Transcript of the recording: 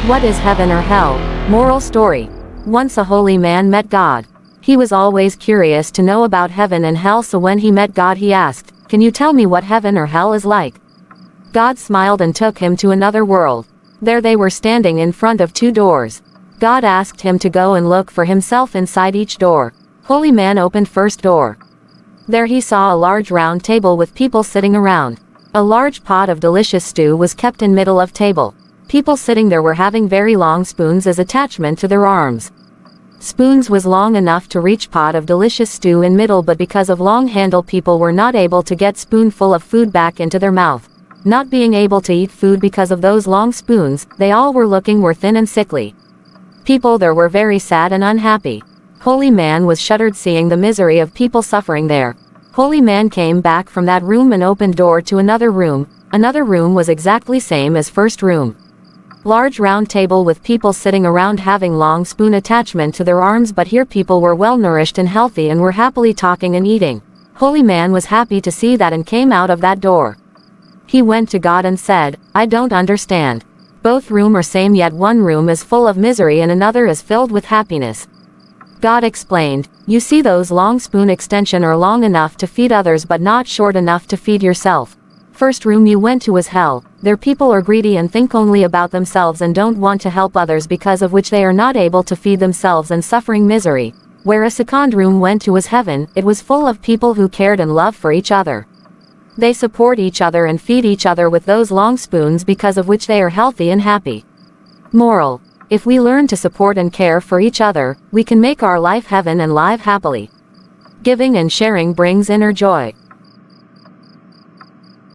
What is heaven or hell? Moral story. Once a holy man met God. He was always curious to know about heaven and hell, so when he met God he asked, "Can you tell me what heaven or hell is like?" God smiled and took him to another world. There they were standing in front of two doors. God asked him to go and look for himself inside each door. Holy man opened first door. There he saw a large round table with people sitting around. A large pot of delicious stew was kept in middle of table. People sitting there were having very long spoons as attachment to their arms. Spoons was long enough to reach pot of delicious stew in middle, but because of long handle people were not able to get spoonful of food back into their mouth. Not being able to eat food because of those long spoons, they all were looking were thin and sickly. People there were very sad and unhappy. Holy man was shuddered seeing the misery of people suffering there. Holy man came back from that room and opened door to another room. Another room was exactly same as first room. Large round table with people sitting around having long spoon attachment to their arms, but here people were well nourished and healthy and were happily talking and eating. Holy man was happy to see that and came out of that door. He went to God and said, "I don't understand. Both room are same, yet one room is full of misery and another is filled with happiness." God explained, "You see, those long spoon extension are long enough to feed others but not short enough to feed yourself. First room you went to was hell. There people are greedy and think only about themselves and don't want to help others, because of which they are not able to feed themselves and suffering misery. Whereas second room went to was heaven. It was full of people who cared and loved for each other. They support each other and feed each other with those long spoons, because of which they are healthy and happy." Moral. If we learn to support and care for each other, we can make our life heaven and live happily. Giving and sharing brings inner joy.